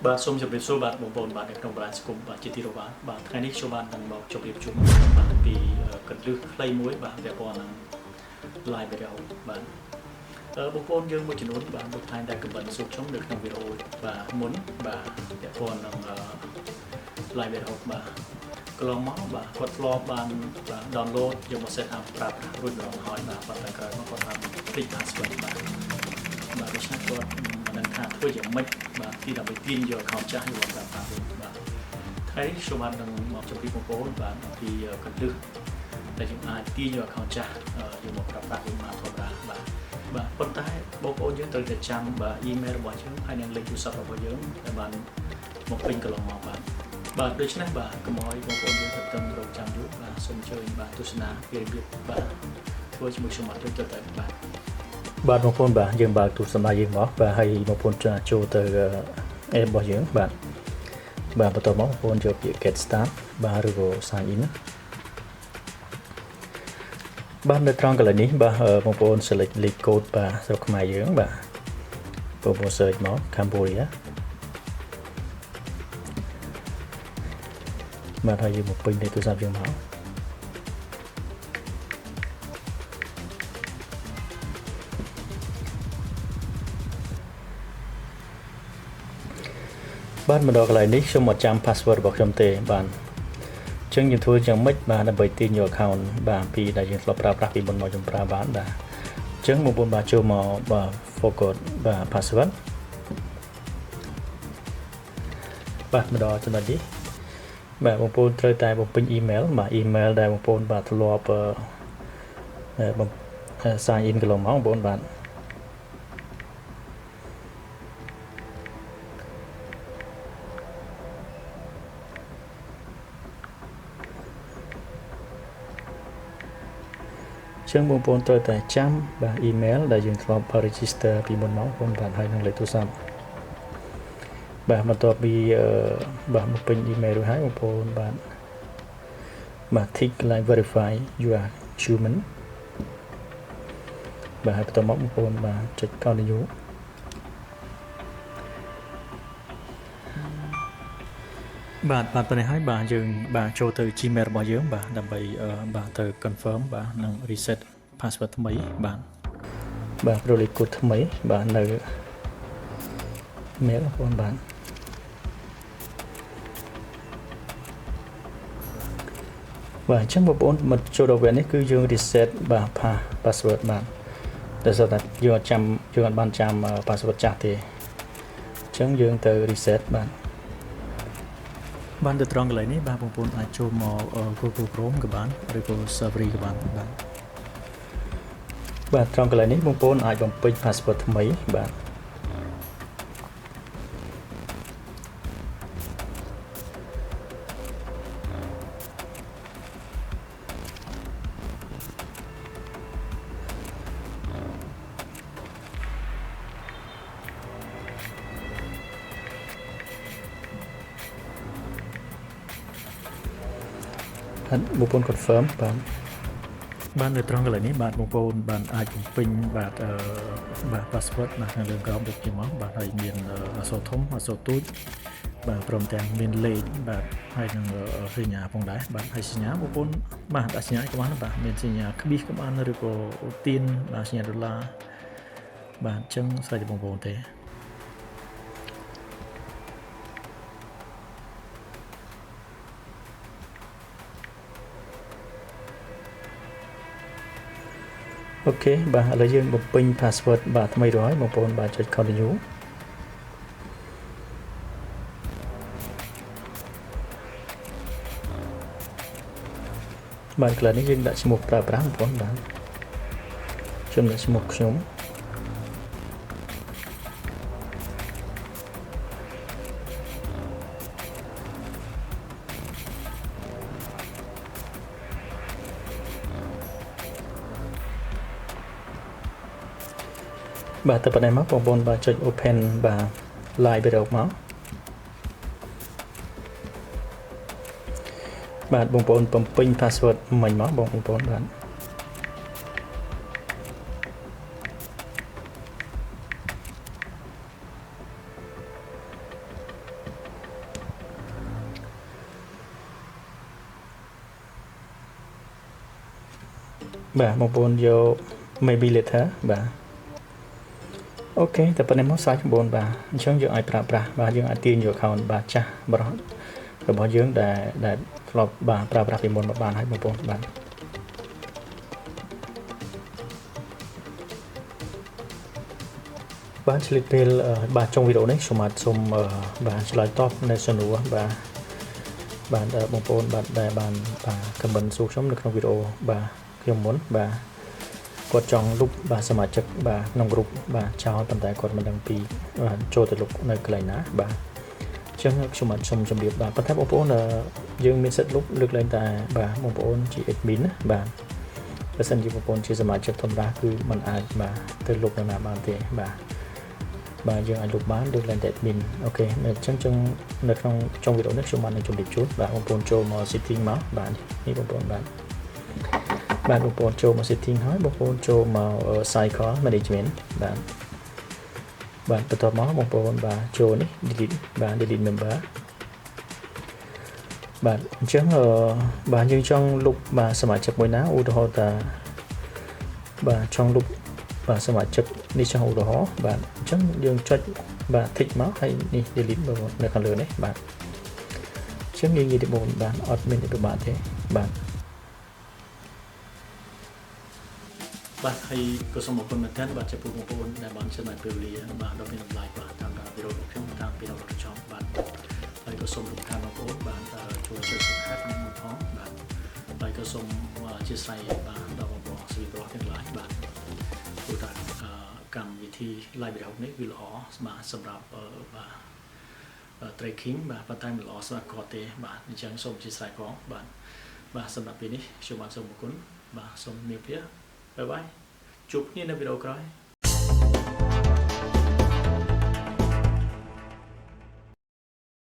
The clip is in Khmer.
បាទសូមជម្រាបសួរបាទបងប្អូនបាទនៅក្នុងបណ្ដាញសង្គមបាទជាទីរាប់អានបាទថ្ងៃនេះខ្ញុំបានមកជម្រាបជូនបាទពីកន្លឹះខ្លីមួយបាទពាក់ព័ន្ធនឹង live video បាទបងប្អូនយើងមួយចំនួនបាទមួយថ្ងៃដែលខមមិនសួរខ្ញុំនៅក្នុងវីដេអូបាទមុនបាទពាក់ព័ន្ធនឹង live video បាទកន្លងមកបាទគាត់ធ្លាប់បាន download យកមក set up ប្រាប់រួចម្ដងហើយបាទប៉ុន្តែក្រោយមកគាត់បាន click password បាទដូច្នេះគាត់មិនដឹងថាធ្វើយ៉ាងម៉េចបាទទីដើម្បីទាញយក account ចាស់យកមកប្រើប្រាស់វិញបាទថ្ងៃនេះខ្ញុំបាននឹងមកជម្រាបបងប្អូនបាទអំពីកន្លឹះដែលយើងអាចទាញយក account ចាស់យកមកប្រើប្រាស់វិញមកធម្មតាបាទប៉ុន្តែបងប្អូនយើងត្រូវតែចាំបាទ email របស់យើងហើយនឹងលេខទូរស័ព្ទរបស់យើងដែលបានមកពេញកន្លងមកបាទដូច្នេះបាទកុំឲ្យបងប្អូនយើងទៅរងចាំយូរបាទសូមអញ្ជើញបាទទស្សនាពីរបៀបបាទធ្វើជាមួយខ្ញុំមកទៅបាទបងប្អូនបាទយើងបើកទូរស័ព្ទរបស់យើងមកបាទហើយបងប្អូនចូលទៅ app របស់យើងបាទបន្ទាប់មកបងប្អូនយកពាក្យ get start បាទឬក៏ sign in បាទនៅត្រង់កន្លែងនេះបាទបងប្អូន select លេខកូដបាទស្រុកខ្មែរយើងបាទបងប្អូន search មក Cambodia បាទហើយយើងមកពេញលេខទូរស័ព្ទយើងមកបាទមកដល់កន្លែងនេះខ្ញុំមកចាំ password របស់ខ្ញុំទេបាទអញ្ចឹងយើងធ្វើយ៉ាងម៉េចបាទដើម្បីទាញយក account បាទពីដែលយើងធ្លាប់ប្រើប្រាស់ពីមុនមកខ្ញុំប្រើបានបាទអញ្ចឹងបងប្អូនបាទចូលមកបាទ forgot បាទ password បាទមកដល់ចំណុចនេះបាទបងប្អូនត្រូវតែបំពេញ email បាទ email ដែលបងប្អូនបាទធ្លាប់sign in កន្លងមកបងប្អូនបាទចឹងបងប្អូនត្រូវតែចាំបាទ email ដែលយើងធ្លាប់ register ពីមុនមកបងប្អូនបាទហើយនឹងលេខទូរស័ព្ទបាទបន្ទាប់ពីបាទមកពេញ email រួចហើយបងប្អូនបាទ tick like verify you are human បាទហើយបន្ទាប់មកបងប្អូនបាទចុច continue បាទប៉ុណ្ណេះហើយបាទយើងបាទចូលទៅ Gmail របស់យើងបាទដើម្បីបាទទៅ confirm បាទនិង reset password ថ្មីបាទប្រូលេខកូដថ្មីបាទនៅ mail បងប្អូនបាទអញ្ចឹងបងប្អូនមកចូលដល់វគ្គនេះគឺយើង reset បាទ password បាទតែស្រាប់តែយើងអត់បានចាំ password ចាស់ទេអញ្ចឹងយើងទៅ reset បានទៅត្រង់កន្លែងនេះបាទបងប្អូនអាចចូលមក Google Chrome ក៏បានឬក៏ Safari ក៏បានបាទត្រង់កន្លែងនេះបងប្អូនអាចបំពេញ password ថ្មីបាទបងប្អូន confirm បាទនៅត្រង់កន្លែងនេះបាទបងប្អូនបានអាចបំពេញបាទpassword បាទនៅលើក្រោមដូចជាមកបាទហើយមានអក្សរធំអក្សរតូចបាទព្រមទាំងមានលេខបាទហើយនឹងសញ្ញាផងដែរបាទហើយសញ្ញាបងប្អូនបាទដាក់សញ្ញាក៏បានបាទមានសញ្ញាក្បៀសក៏បានឬក៏ទៀនបាទសញ្ញាដុល្លារបាទអញ្ចឹងស្រេចបងប្អូនទេអូខេបាទឥឡូវយើងបំពេញ password បាទថ្មីរួចហើយបងប្អូនបាទចុច continue បាទកន្លែងនេះយើងដាក់ឈ្មោះប្រើប្រាស់បងប្អូនបាទខ្ញុំដាក់ឈ្មោះខ្ញុំបាទទៅប៉ុណ្ណេះមកបងប្អូនបាទចុច open បាទ live video មកបាទបងប្អូនបំពេញ password មិញមកបងប្អូនបាទ ប បាទបងប្អូនយក maybe later បាទអូខេតែប៉ុណ្ណេះមកសាច់បងបាទអញ្ចឹងយើងអាចប្រើប្រាស់បាទយើងអាចទាញយក account បាទចាស់របស់យើងដែលធ្លាប់បាទប្រើប្រាស់ពីមុនមកបានហើយបងប្អូនបាទបានឆ្លៀតពេលបាទចុងវីដេអូនេះខ្ញុំបាទសូមបាទឆ្លើយតបនៅសំណួរបាទបងប្អូនបាទដែលបានបាទ comment សួរខ្ញុំនៅក្នុងវីដេអូបាទខ្ញុំមុនបាទគាត់ចង់លុបបាទសមាជិកបាទក្នុងក្រុមបាទចោលប៉ុន្តែគាត់មិនដឹងពីបាទចូលទៅលុបនៅកន្លែងណាបាទអញ្ចឹងខ្ញុំបាទសូមជម្រាបបាទប៉ុន្តែបងប្អូនយើងមានសិទ្ធិលុបលើកលែងតែបាទបងប្អូនជា admin ណាបាទបើសិនជាបងប្អូនជាសមាជិកធម្មតាគឺมันអាចបាទទៅលុបនៅណាបានទេបាទយើងអាចលុបបានលើកលែងតែ admin អូខេអញ្ចឹងនៅក្នុងចុងវីដេអូនេះខ្ញុំបាននឹងជម្រាបជូនបាទបងប្អូនចូលមក setting មកបាទនេះបងប្អូនបាទបងប្អូនចូលមក setting ហើយបងប្អូនចូលមក cycle management បាទបន្ទាប់មកបងប្អូនបាទចូលនេះ delete member បាទអញ្ចឹងបាទយើងចង់លុបបាទសមាជិកមួយណាឧទាហរណ៍ថាបាទចង់លុបបាទសមាជិកនេះចង់ឧទាហរណ៍បាទអញ្ចឹងយើងចុចបាទ tick មកហើយនេះ delete បងប្អូននៅខាងលើនេះបាទអញ្ចឹងយើងនិយាយទៅបងបាទអត់មានពិបាកទេបាទហើយក៏សូមអរគុណមែនទែនបាទចំពោះបងប្អូនដែលបានចំណាយពេលវេលាបាទដ៏មានតម្លៃបាទតាមដានវីដេអូរបស់ខ្ញុំតាំងពីដល់ចប់បាទហើយក៏សូមរំខានបងប្អូនបាទជួយ subscribe និងមួយផងបាទហើយក៏សូមអធិស្ឋានបាទដល់បងប្អូនស្រីប្រុសទាំងឡាយបាទព្រោះតែកម្មវិធី live video នេះវាល្អបាទសម្រាប់បាទ tracking បាទប៉ុន្តែមិនល្អសម្រាប់គាត់ទេបាទអញ្ចឹងសូមអធិស្ឋានផងបាទសម្រាប់ពេលនេះខ្ញុំបាទសូមអរគុណបាទសូមជំរាបលាបាយបាយជួបគ្នានៅវីដេអូក្រោយ